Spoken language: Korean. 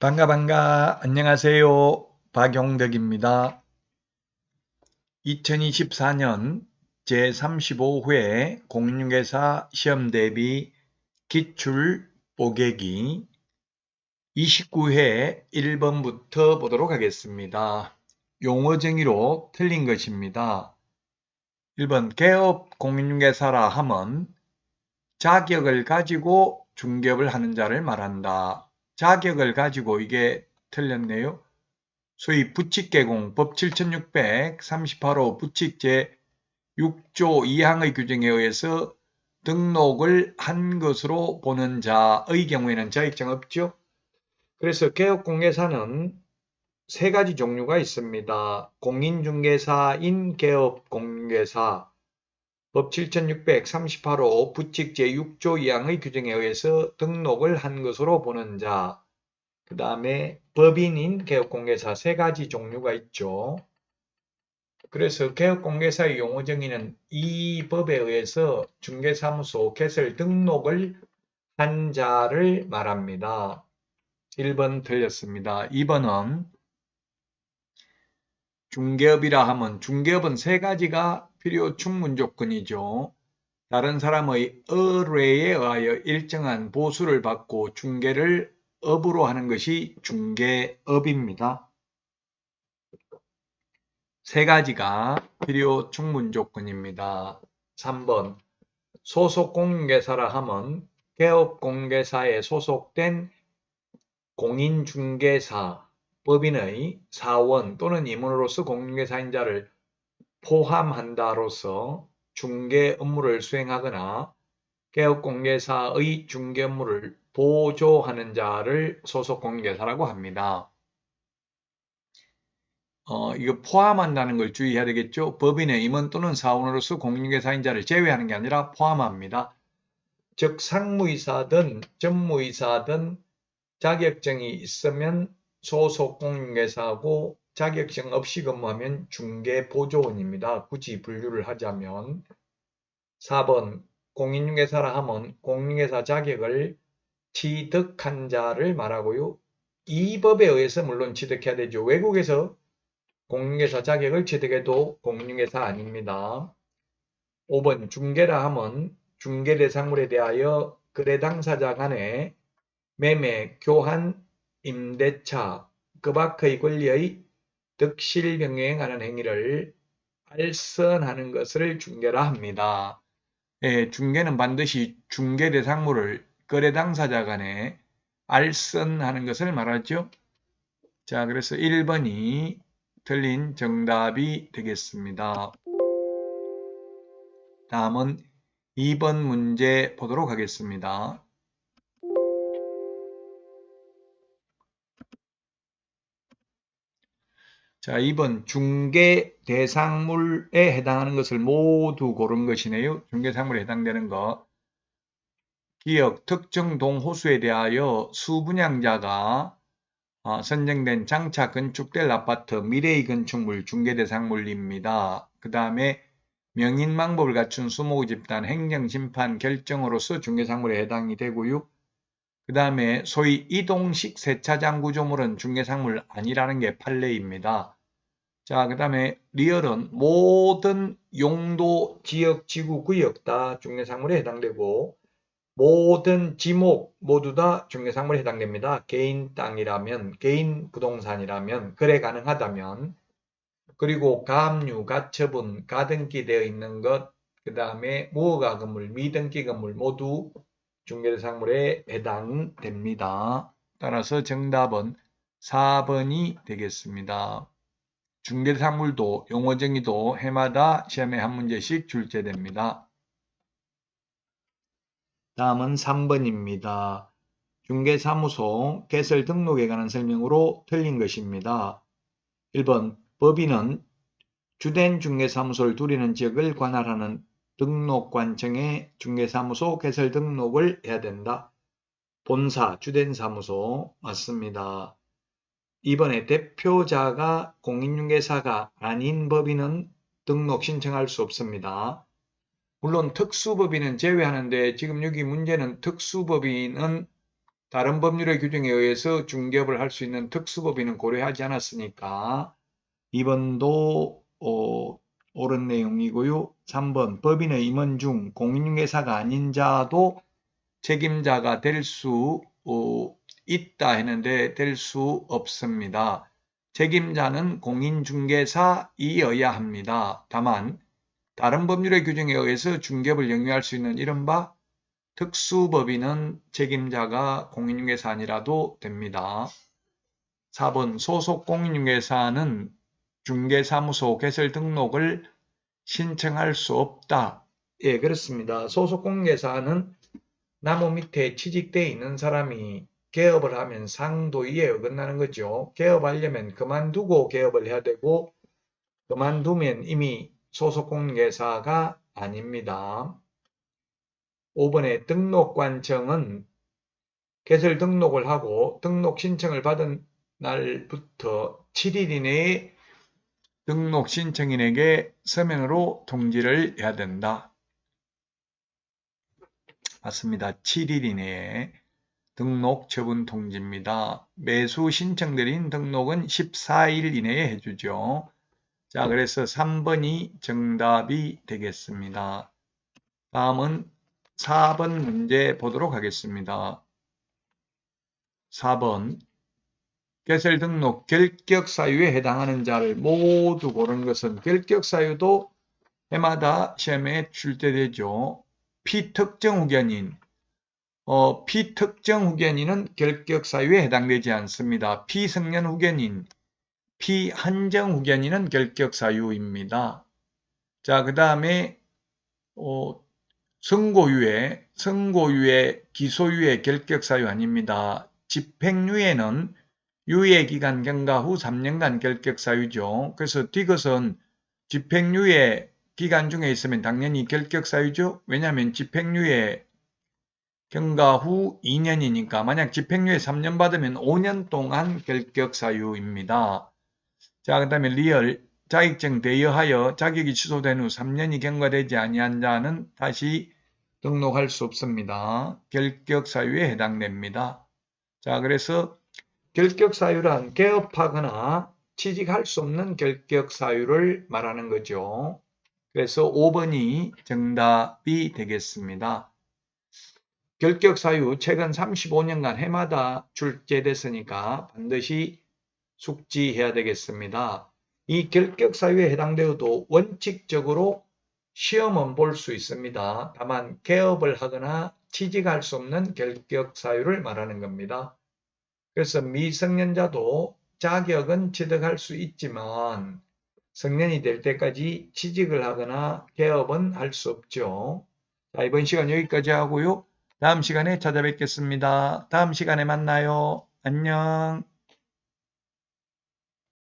반가. 안녕하세요. 박용덕입니다. 2024년 제35회 공인중개사 시험대비 기출 뽀개기 29회 1번부터 보도록 하겠습니다. 용어 정의로 틀린 것입니다. 1번 개업 공인중개사라 함은 자격을 가지고 중개업을 하는 자를 말한다. 자격을 가지고 이게 틀렸네요. 소위 부칙개공 법 7638호 부칙 제6조 2항의 규정에 의해서 등록을 한 것으로 보는 자의 경우에는 자격증 없죠. 그래서 개업공개사는 세 가지 종류가 있습니다. 공인중개사인 개업공개사 법 7638호 부칙 제6조 2항의 규정에 의해서 등록을 한 것으로 보는 자, 그 다음에 법인인 개업공개사 세 가지 종류가 있죠. 그래서 개업공개사의 용어 정의는 이 법에 의해서 중개사무소 개설 등록을 한 자를 말합니다. 1번 틀렸습니다. 2번은 중개업이라 하면 중개업은 세 가지가 필요 충분 조건이죠. 다른 사람의 의뢰에 의하여 일정한 보수를 받고 중개를 업으로 하는 것이 중개업입니다. 세 가지가 필요 충분 조건입니다. 3번 소속 공인중개사라 함은 개업공개사에 소속된 공인중개사, 법인의 사원 또는 임원으로서 공인중개사인 자를 포함한다로서 중개 업무를 수행하거나 개업공개사의 중개 업무를 보조하는 자를 소속 공인중개사라고 합니다. 이거 포함한다는 걸 주의해야 되겠죠. 법인의 임원 또는 사원으로서 공인중개사인 자를 제외하는 게 아니라 포함합니다. 즉 상무이사든 전무이사든 자격증이 있으면 소속 공인중개사고 자격증 없이 근무하면 중개보조원입니다. 굳이 분류를 하자면. 4번 공인중개사라 하면 공인중개사 자격을 취득한 자를 말하고요. 이 법에 의해서 물론 취득해야 되죠. 외국에서 공인중개사 자격을 취득해도 공인중개사 아닙니다. 5번 중개라 하면 중개 대상물에 대하여 거래 당사자 간의 매매, 교환, 임대차, 그 밖의 권리의 득실 병행하는 행위를 알선하는 것을 중개라 합니다. 중개는 반드시 중개 대상물을 거래 당사자 간에 알선하는 것을 말하죠. 자, 그래서 1번이 틀린 정답이 되겠습니다. 다음은 2번 문제 보도록 하겠습니다. 자, 2번 중개 대상물에 해당하는 것을 모두 고른 것이네요. 중개 대상물에 해당되는 것. 기역 특정 동호수에 대하여 수분양자가 선정된 장차 건축될 아파트 미래의 건축물 중개 대상물입니다. 그 다음에 명인망법을 갖춘 수목의 집단 행정심판 결정으로서 중개상물에 해당이 되고요. 그 다음에 소위 이동식 세차장 구조물은 중개상물 아니라는 게 판례입니다. 자, 그 다음에 리얼은 모든 용도, 지역, 지구, 구역 다 중개상물에 해당되고 모든 지목 모두 다 중개상물에 해당됩니다. 개인 땅이라면, 개인 부동산이라면, 거래 가능하다면, 그리고 가압류, 가처분, 가등기 되어 있는 것, 그 다음에 무허가 건물, 미등기 건물 모두 중개대상물에 해당됩니다. 따라서 정답은 4번이 되겠습니다. 중개대상물도 용어정의도 해마다 시험에 한 문제씩 출제됩니다. 다음은 3번입니다. 중개사무소 개설 등록에 관한 설명으로 틀린 것입니다. 1번 법인은 주된 중개사무소를 두리는 지역을 관할하는 등록관청에 중개사무소 개설 등록을 해야 된다. 본사, 주된 사무소 맞습니다. 2번에 대표자가 공인중개사가 아닌 법인은 등록 신청할 수 없습니다. 물론 특수법인은 제외하는데 지금 여기 문제는 특수법인은 다른 법률의 규정에 의해서 중개업을 할 수 있는 특수법인은 고려하지 않았으니까 2번도 옳은 내용이고요. 3번 법인의 임원 중 공인중개사가 아닌 자도 책임자가 될 수 있다 했는데 될 수 없습니다. 책임자는 공인중개사이어야 합니다. 다만 다른 법률의 규정에 의해서 중개업을 영위할 수 있는 이른바 특수법인은 책임자가 공인중개사 아니라도 됩니다. 4번 소속 공인중개사는 중개사무소 개설 등록을 신청할 수 없다. 예, 그렇습니다. 소속 공인중개사는 나무 밑에 취직되어 있는 사람이 개업을 하면 상도위에 어긋나는 거죠. 개업하려면 그만두고 개업을 해야 되고 그만두면 이미 소속 공인중개사가 아닙니다. 5번에 등록관청은 개설 등록을 하고 등록 신청을 받은 날부터 7일 이내에 등록 신청인에게 서면으로 통지를 해야 된다. 맞습니다. 7일 이내에 등록 처분 통지입니다. 매수 신청드린 등록은 14일 이내에 해주죠. 자, 그래서 3번이 정답이 되겠습니다. 다음은 4번 문제 보도록 하겠습니다. 4번 개설 등록 결격 사유에 해당하는 자를 모두 고르는 것은 결격 사유도 해마다 시험에 출제되죠. 피특정 후견인 피특정 후견인은 결격 사유에 해당되지 않습니다. 피승년 후견인, 피한정 후견인은 결격 사유입니다. 자, 그 다음에 선고유예, 기소유예 결격 사유 아닙니다. 집행유예는 유예기간 경과 후 3년간 결격 사유죠. 그래서 디귿은 집행유예 기간 중에 있으면 당연히 결격 사유죠. 왜냐하면 집행유예 경과 후 2년이니까 만약 집행유예 3년 받으면 5년 동안 결격 사유입니다. 자, 그 다음에 리얼 자격증 대여하여 자격이 취소된 후 3년이 경과되지 아니한 자는 다시 등록할 수 없습니다. 결격 사유에 해당됩니다. 자, 그래서 결격 사유란 개업하거나 취직할 수 없는 결격 사유를 말하는 거죠. 그래서 5번이 정답이 되겠습니다. 결격 사유 최근 35년간 해마다 출제됐으니까 반드시 숙지해야 되겠습니다. 이 결격 사유에 해당되어도 원칙적으로 시험은 볼 수 있습니다. 다만 개업을 하거나 취직할 수 없는 결격 사유를 말하는 겁니다. 그래서 미성년자도 자격은 취득할 수 있지만 성년이 될 때까지 취직을 하거나 개업은 할 수 없죠. 자, 이번 시간 여기까지 하고요. 다음 시간에 찾아뵙겠습니다. 다음 시간에 만나요. 안녕.